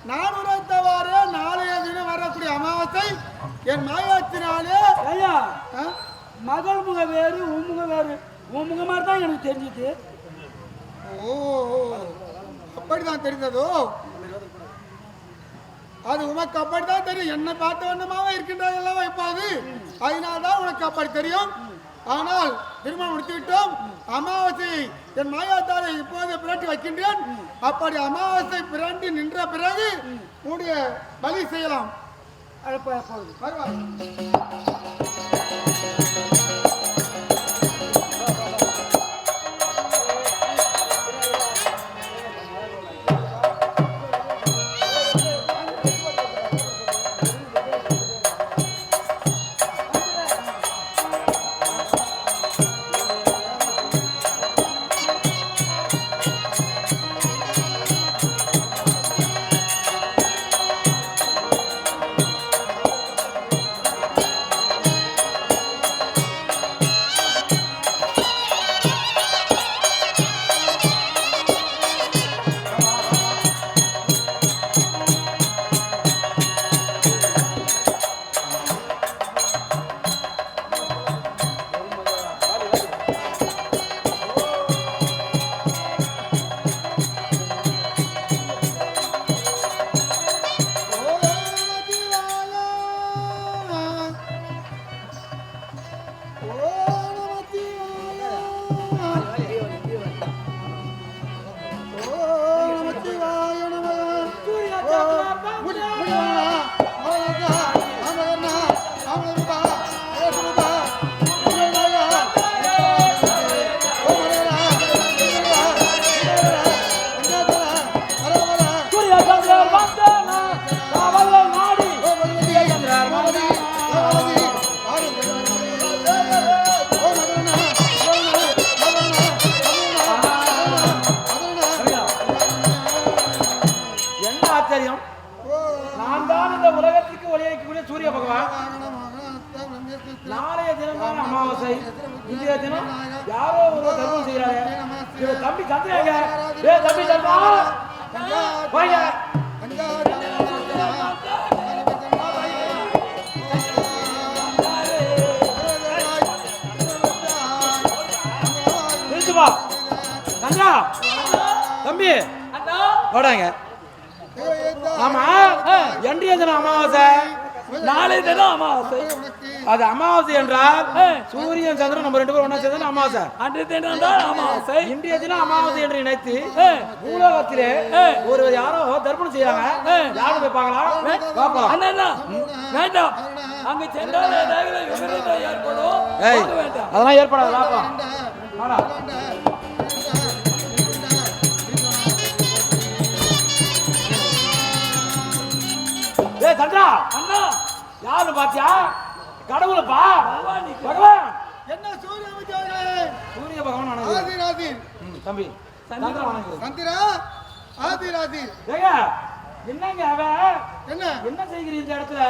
நான் உரைத்தவாறு நாளைய தினம் வரக்கூடிய அமாவாசை என் மாயத்தினாலே மகள் முக வேறு உம்முக வேறு உன் முக மாதிரி தான் எனக்கு தெரிஞ்சுது. ஓ அப்படிதான் தெரிந்ததோ? அது உனக்கு அப்படித்தான் தெரியும். என்ன பார்த்த வண்ணமாக இருக்கின்றதெல்லாம் இப்போது அதனால்தான் உனக்கு அப்படி தெரியும். ஆனால் திருமணம் முடித்து விட்டோம். அமாவாசை என் மாயாத்தாரை இப்போது பிறட்டி வைக்கின்றேன். அப்படி அமாவாசை பிறண்டி நின்ற பிறகு உடைய பலி செய்யலாம். நான் தான் இந்த உலகத்துக்கு ஒளியக்கூடிய சூரிய பகவான். நாளைய தினம் தான் அமாவாசை. இன்றைய தினம் யாரோ ஒரு தர்மம் செய்யறாங்க. தம்பி சந்திராங்க. தம்பி சந்திரா வாங்க. சந்திரா தம்பி வாடாங்க. ஆமா என்றைய தினம் அமாவாசை? நாளை தினம் அமாவாசை. அது அமாவாசை என்றால் சூரியன் சந்திரன் நம்ம ரெண்டு பேரும் ஒன்னா சேர்ந்து அமாவாசை. அன்றைய தினம் தான் அமாவாசை. இன்றைய தினம் அமாவாசை என்று நினைத்து பூலோகத்திலே ஒருவர் யாரோ தர்ப்பணம் செய்யறாங்க. யாரும் வைப்பாங்களா? வேண்டாம். அங்க சென்றால் ஏற்படும். அதெல்லாம் ஏற்படாது. வாப்பா சந்திரா அண்ணா யாரு பாத்தியா? கடவுளப்பா பகவான். என்ன சூரிய பகவான் தம்பி சந்திரா ஆதிராதி. என்னங்க அவ என்ன செய்கிறீங்க இந்த இடத்துல?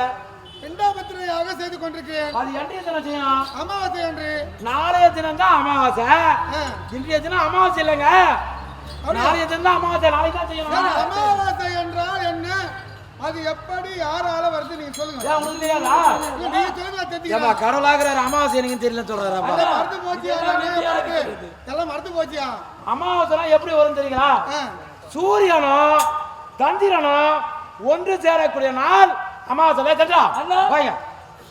ரெண்டாபத்திரையாக செய்து கொண்டிருக்கிறேன். அது என்றைய தினம் செய்யணும்? அமாவாசை என்று. நாளைய தினம் தான் அமாவாசை. இன்றைய தினம் அமாவாசை இல்லைங்க. நாளைய தினம் தான் அமாவாசை. நாளைக்கு தான் செய்யணும். அமாவாசை என்றால் என்ன? அது எப்படி யாரால வருது நீங்க சொல்லுங்க. உங்களுக்கு தெரியாதா? நீங்க சொல்லுங்க. தெரியுமா? கடவுளாகிறார் அமாவாசை எனக்கு தெரியல சொல்றாரா? மறந்து போச்சியா? எல்லாம் மறந்து போச்சியா? அமாவாசை எப்படி வரும் தெரியுங்களா? சூரியனும் சந்திரனும் ஒன்று சேரக்கூடிய நாள் அமாவாசை. சந்திரா வாங்க.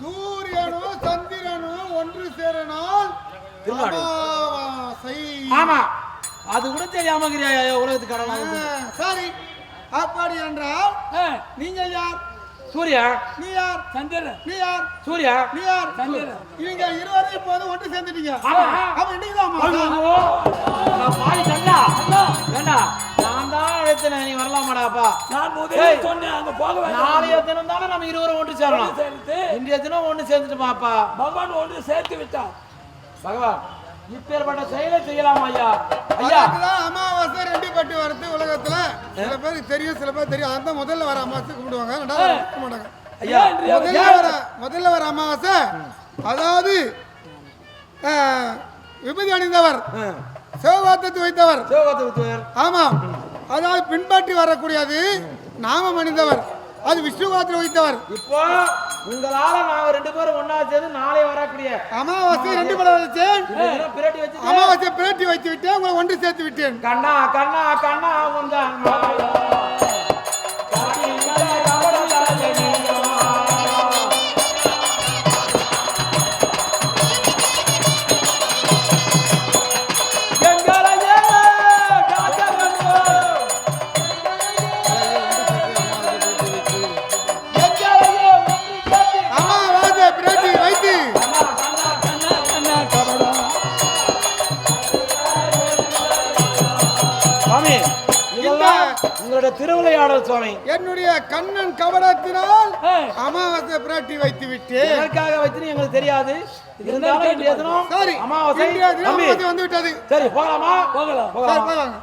சூரியனும் சந்திரனும் ஒன்று சேர நாள் அமாவாசை. ஆமா அது கூட தெரியாம உலகத்துக்கு கடவுளா? சரி அப்படி என்றால் நீங்க யார்? சூர்யா. நீ யார்? சந்திரன். நீ யார்? சூர்யா. நீ யார்? சந்திரன். இவங்க இருவரும் இப்போது ஒன்று சேர்ந்துட்டீங்க. அப்ப இன்னைக்கு பாடி சந்திரா வேண்டா நான் தான் அழைத்தேன். நீ வரலாமாடாப்பா? நான் முதல்ல சொன்னேன் அங்க போக வேண்டாம். நாளைய தினம் தானே நம்ம இருவரும் ஒன்று சேரலாம். இன்றைய தினம் ஒன்று சேர்ந்துட்டு பாப்பா. பகவான் ஒன்று சேர்த்து விட்டார். பகவான் இப்பேற்பட்ட செயலை செய்யலாம் ஐயா. ஐயா அதுக்குதான் அமாவாசை ரெண்டு பட்டி வரது உலகத்துல சில பேருக்கு தெரியும், சில பேர் தெரியும். அதான் முதல்ல வர அமாவாசை கும்பிடுவாங்க, ரெண்டாவது கும்பிட மாட்டாங்க. ஐயா முதல்ல வர அமாவாசை, அதாவது விபதி அணிந்தவர், சிவகாத்தத்தை வைத்தவர். ஆமாம், அதாவது பின்பற்றி வரக்கூடியது நாமம் அணிந்தவர், அது விஷ்ணுகாத்திரம் வைத்தவர். இப்போ உங்களால நாங்க ரெண்டு பேரும் ஒன்னா சேர்ந்து நாளை வரக்கூடிய அமாவாசை ரெண்டு பேரும் வச்சேன், பிரட்டி வச்சு அமாவாசை பிரட்டி வைத்து விட்டேன், உங்களை ஒன்று சேர்த்து விட்டேன். கண்ணா கண்ணா கண்ணா வந்தான் உங்களுடைய திருவிளையாடல் சுவாமி. என்னுடைய கண்ணன் கவடத்தினால் அமாவாசை பிராட்டி வைத்து விட்டேன். எதற்காக வைத்து எங்களுக்கு தெரியாது. இருந்தாலும் இன்றைய தினம் சரி, அமாவாசை வந்து விட்டது. சரி போகலாமா? போகலாம். போகலாம்.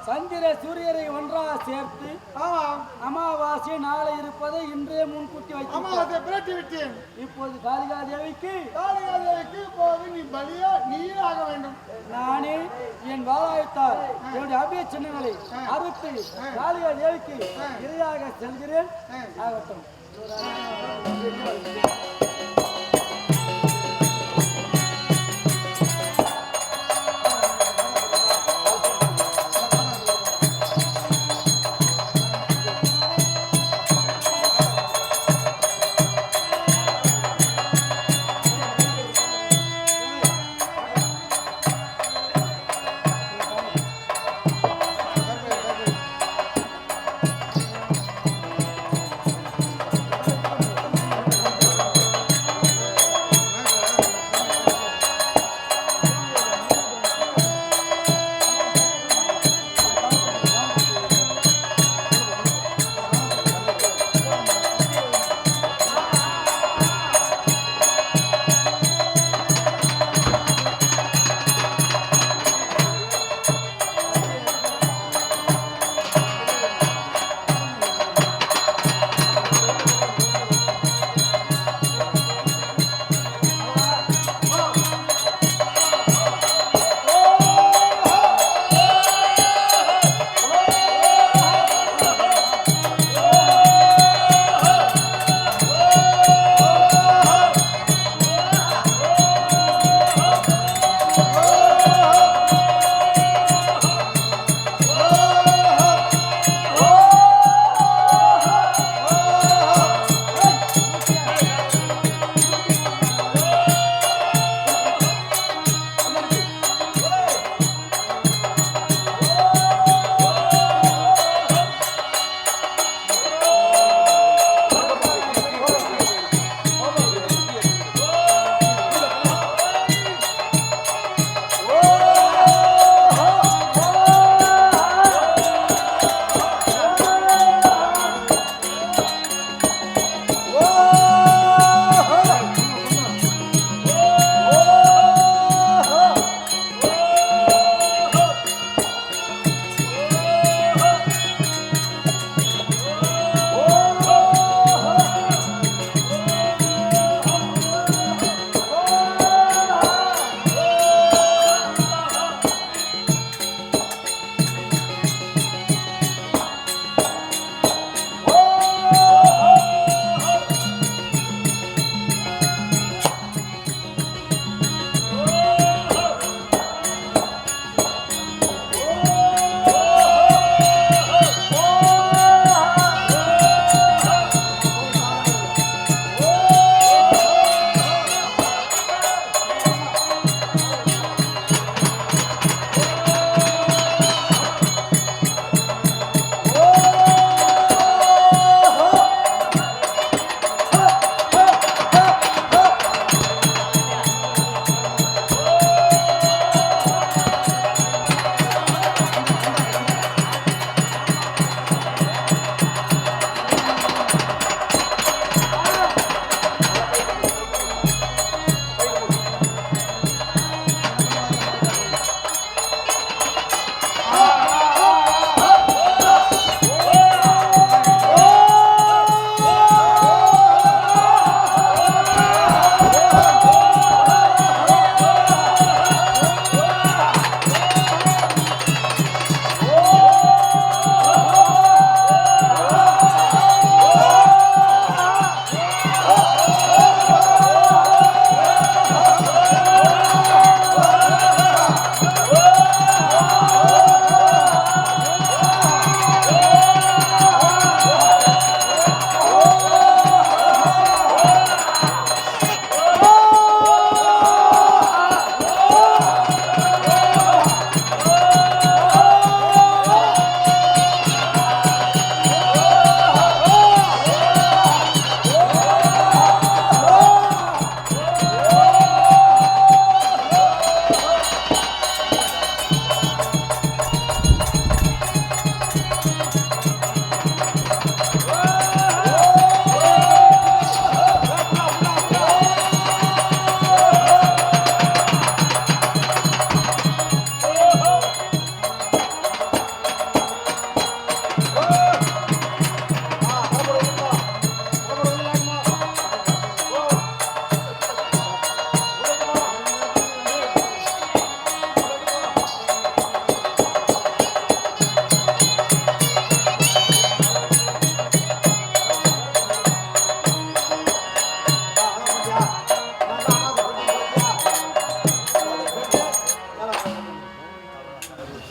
சந்திர சூரியரை ஒன்றாக சேர்த்து அமாவாசை நாளை இருப்பதை இன்றே முன்கூட்டி வைத்து அமாவாசை பிரட்டி விட்டேன். இப்போது காளிகா தேவிக்கு இப்போது நீ பலியா நீயே ஆக வேண்டும். நானே என் வாராயத்தால் என்னுடைய அபிய சின்னங்களை அறுத்து காளிகா தேவிக்கு இரையாக செல்கிறேன். ஆகட்டும்.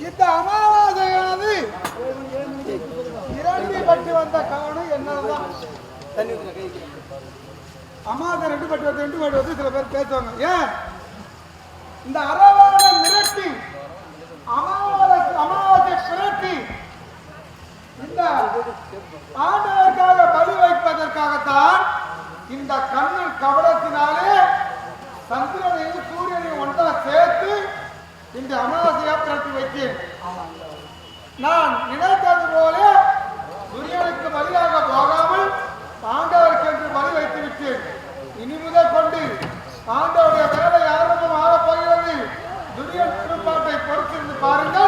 இந்த அமாவாசையானது இரண்டு பட்டு வந்த காரணம் என்னதான் அமாவாசை ரெண்டு பட்டு வந்து சில பேர் பேசுவாங்க. ஏன் இந்த அரவான மிரட்டி அமாவாசை பிரட்டி இந்த ஆண்டவருக்காக பலி வைப்பதற்காகத்தான் இந்த கண்ணன் கவலத்தினாலே சந்திரனையும் சூரியனையும் ஒன்றா சேர்த்து இந்த அமாவாசையா பிரட்டி வைத்தேன். நான் நினைத்தது போல சூரியனுக்கு பலியாக போகாமல் ஆண்டவருக்கு என்று பலி வைத்து விட்டேன். இனி முதல் கொண்டு ஆண்டவருடைய வேலை ஆரம்பம் ஆகப் போகிறது. துரியன் திருப்பாட்டை பொறுத்திருந்து பாருங்க.